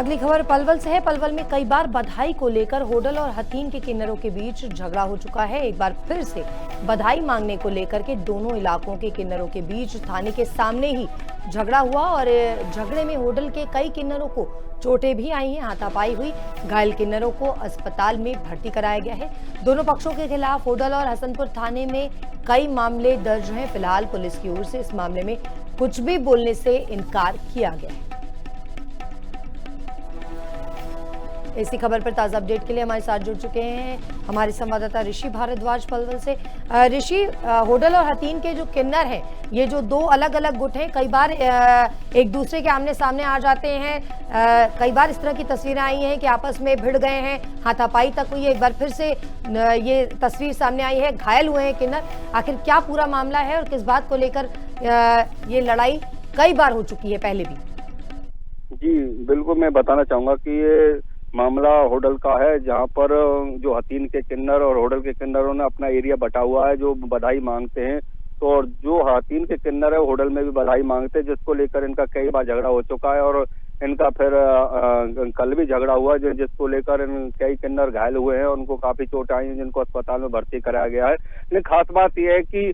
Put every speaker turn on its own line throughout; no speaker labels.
अगली खबर पलवल से है। पलवल में कई बार बधाई को लेकर होडल और हथीन के किन्नरों के बीच झगड़ा हो चुका है। एक बार फिर से बधाई मांगने को लेकर के दोनों इलाकों के किन्नरों के बीच थाने के सामने ही झगड़ा हुआ और झगड़े में होडल के कई किन्नरों को चोटें भी आई हैं, हाथापाई हुई। घायल किन्नरों को अस्पताल में भर्ती कराया गया है। दोनों पक्षों के खिलाफ होडल और हसनपुर थाने में कई मामले दर्ज हैं। फिलहाल पुलिस की ओर से इस मामले में कुछ भी बोलने से इनकार किया गया है। इसी खबर पर ताजा अपडेट के लिए हमारे साथ जुड़ चुके हैं हमारे संवाददाता ऋषि भारद्वाज पलवल से। ऋषि, होडल और हथीन के जो किन्नर हैं, ये जो दो अलग अलग गुट हैं, कई बार एक दूसरे के आमने सामने आ जाते हैं। कई बार इस तरह की तस्वीरें आई हैं कि आपस में भिड़ गए हैं, हाथापाई तक हुई है। एक बार फिर से ये तस्वीर सामने आई है, घायल हुए हैं किन्नर। आखिर क्या पूरा मामला है और किस बात को लेकर ये लड़ाई कई बार हो चुकी है पहले भी?
जी बिल्कुल, मैं बताना चाहूंगा कि ये मामला होडल का है, जहां पर जो हथीन के किन्नर और होडल के किन्नरों ने अपना एरिया बटा हुआ है, जो बधाई मांगते हैं। तो और जो हथीन के किन्नर है होडल में भी बधाई मांगते हैं, जिसको लेकर इनका कई बार झगड़ा हो चुका है और इनका फिर कल भी झगड़ा हुआ जिसको लेकर कई किन्नर घायल हुए हैं। उनको काफी चोट आई है, जिनको अस्पताल में भर्ती कराया गया है। लेकिन खास बात यह है कि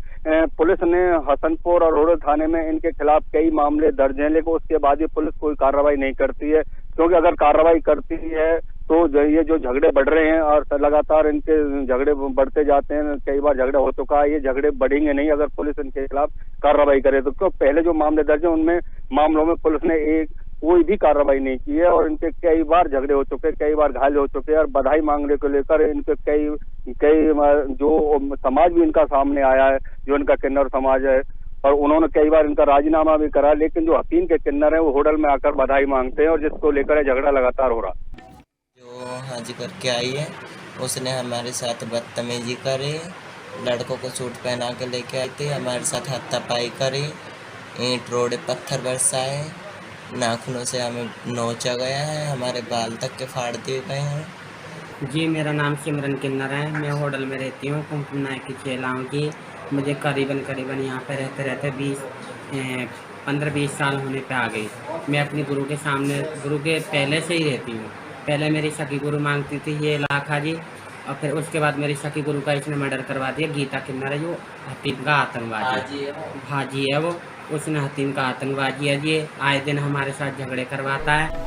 पुलिस ने हसनपुर और होडल थाने में इनके खिलाफ कई मामले दर्ज हैं, लेकिन उसके बाद भी पुलिस कोई कार्रवाई नहीं करती है। क्योंकि अगर कार्रवाई करती है तो ये जो झगड़े बढ़ रहे हैं और लगातार इनके झगड़े बढ़ते जाते हैं, कई बार झगड़ा हो चुका है, ये झगड़े बढ़ेंगे नहीं अगर पुलिस इनके खिलाफ कार्रवाई करे तो। क्यों पहले जो मामले दर्ज हैं उनमें मामलों में पुलिस ने कोई भी कार्रवाई नहीं की है और इनके कई बार झगड़े हो चुके हैं, कई बार घायल हो चुके हैं। और बधाई मांगने को लेकर इनके कई जो समाज भी इनका सामने आया है, जो इनका किन्नर समाज है, और उन्होंने कई बार इनका राजीनामा भी करा। लेकिन जो हथीन के किन्नर हैं वो होडल में आकर बधाई मांगते हैं और जिसको लेकर झगड़ा लगातार हो रहा।
जो हाजी करके आई है उसने हमारे साथ बदतमीजी करी, लड़कों को सूट पहना के लेके आई थी, हमारे साथ हाथापाई करी, ईंट रोड़े पत्थर बरसाए, नाखूनों से हमें नोचा गया है, हमारे बाल तक के फाड़ दिए गए हैं।
जी, मेरा नाम सिमरन किन्नर है। मैं होडल में रहती हूँ, कुमकुम नायक की चेलाऊँ की। मुझे करीबन यहाँ पे रहते रहते 15-20 साल होने पे आ गई। मैं अपनी गुरु के सामने, गुरु के पहले से ही रहती हूँ। पहले मेरी सखी गुरु मांगती थी ये लाखा जी, और फिर उसके बाद मेरी सखी गुरु का इसने मर्डर करवा दिया। गीता किन्नर है, जो हथीन का आतंकवादी भाजी है, वो उसने हथीन का आतंकवादी है। ये आए दिन हमारे साथ झगड़े करवाता है।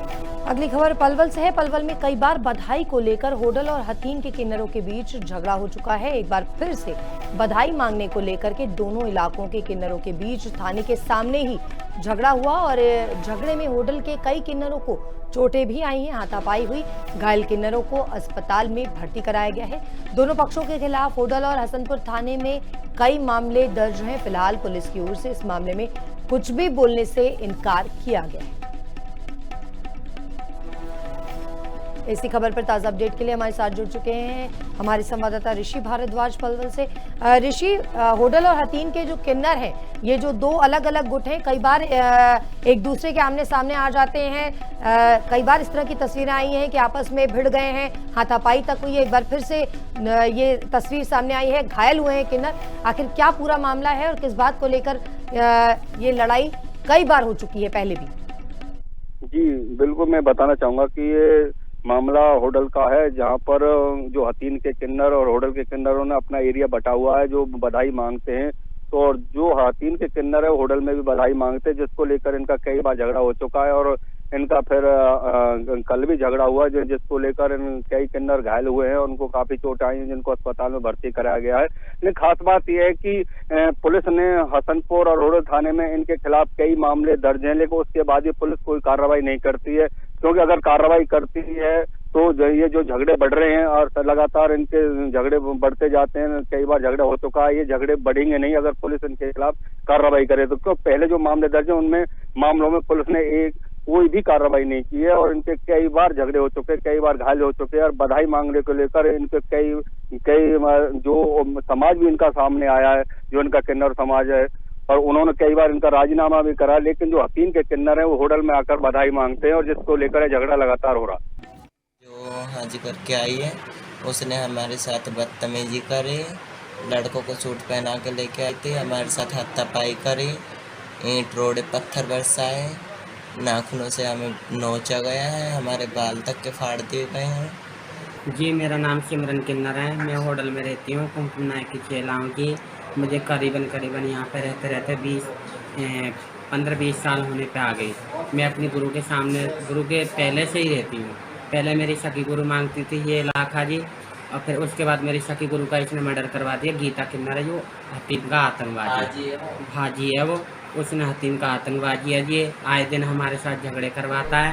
अगली खबर पलवल से है। पलवल में कई बार बधाई को लेकर होडल और हथीन के किन्नरों के बीच झगड़ा हो चुका है। एक बार फिर से बधाई मांगने को लेकर के दोनों इलाकों के किन्नरों के बीच थाने के सामने ही झगड़ा हुआ और झगड़े में होडल के कई किन्नरों को चोटें भी आई हैं, हाथापाई हुई। घायल किन्नरों को अस्पताल में भर्ती कराया गया है। दोनों पक्षों के खिलाफ होडल और हसनपुर थाने में कई मामले दर्ज हैं। फिलहाल पुलिस की ओर से इस मामले में कुछ भी बोलने से इनकार किया गया है। इसी खबर पर ताजा अपडेट के लिए हमारे साथ जुड़ चुके हैं हमारे संवाददाता ऋषि भारद्वाज पलवल से। ऋषि, होडल और हथीन के जो किन्नर हैं, ये जो दो अलग अलग गुट हैं, कई बार एक दूसरे के आमने सामने आ जाते हैं। कई बार इस तरह की तस्वीरें आई हैं कि आपस में भिड़ गए हैं, हाथापाई तक हुई है। एक बार फिर से ये तस्वीर सामने आई है, घायल हुए हैं किन्नर। आखिर क्या पूरा मामला है और किस बात को लेकर ये लड़ाई कई बार हो चुकी है पहले भी?
जी बिल्कुल, मैं बताना चाहूंगा कि ये मामला होडल का है, जहां पर जो हथीन के किन्नर और होडल के किन्नरों ने अपना एरिया बटा हुआ है, जो बधाई मांगते हैं। तो और जो हथीन के किन्नर है होडल में भी बधाई मांगते हैं, जिसको लेकर इनका कई बार झगड़ा हो चुका है और इनका फिर कल भी झगड़ा हुआ जिसको लेकर कई किन्नर घायल हुए हैं। उनको काफी चोट आई है, जिनको अस्पताल में भर्ती कराया गया है। लेकिन खास बात यह है कि पुलिस ने हसनपुर और होडल थाने में इनके खिलाफ कई मामले दर्ज हैं, लेकिन उसके बाद भी पुलिस कोई कार्रवाई नहीं करती है। क्योंकि अगर कार्रवाई करती है तो ये जो झगड़े बढ़ रहे हैं और लगातार इनके झगड़े बढ़ते जाते हैं, कई बार झगड़ा हो चुका है, ये झगड़े बढ़ेंगे नहीं अगर पुलिस इनके खिलाफ कार्रवाई करे तो। क्यों पहले जो मामले दर्ज हैं उनमें मामलों में पुलिस ने कोई भी कार्रवाई नहीं की है और इनके कई बार झगड़े हो चुके हैं, कई बार घायल हो चुके हैं। और बधाई मांगने को लेकर इनके कई जो समाज भी इनका सामने आया है, जो इनका किन्नर समाज है, और उन्होंने कई बार इनका राजीनामा भी करा। लेकिन जो हथीन के किन्नर हैं वो होडल में आकर बधाई मांगते हैं और जिसको लेकर झगड़ा लगातार हो रहा।
जो हाजी करके आई है उसने हमारे साथ बदतमीजी करी, लड़कों को सूट पहना के लेके आई थी, हमारे साथ हाथापाई करी, ईंट रोड़े पत्थर बरसाए, नाखूनों से हमें नोचा गया है, हमारे बाल तक के फाड़ दिए गए हैं।
जी मेरा नाम सिमरन किन्नर है। मैं होटल में रहती हूँ कुमकुम नायक की चेलाओं की। मुझे करीबन यहाँ पे रहते रहते 15-20 साल होने पे आ गई। मैं अपनी गुरु के सामने, गुरु के पहले से ही रहती हूँ। पहले मेरी सखी गुरु मांगती थी ये इलाका जी, और फिर उसके बाद मेरी सखी गुरु का इसने मर्डर करवा दिया। गीता किन्नर है जो हतीम का आतंकवादी भाजी है वो, उसने हतीम का आतंकवादी है जी। आए दिन हमारे साथ झगड़े करवाता है।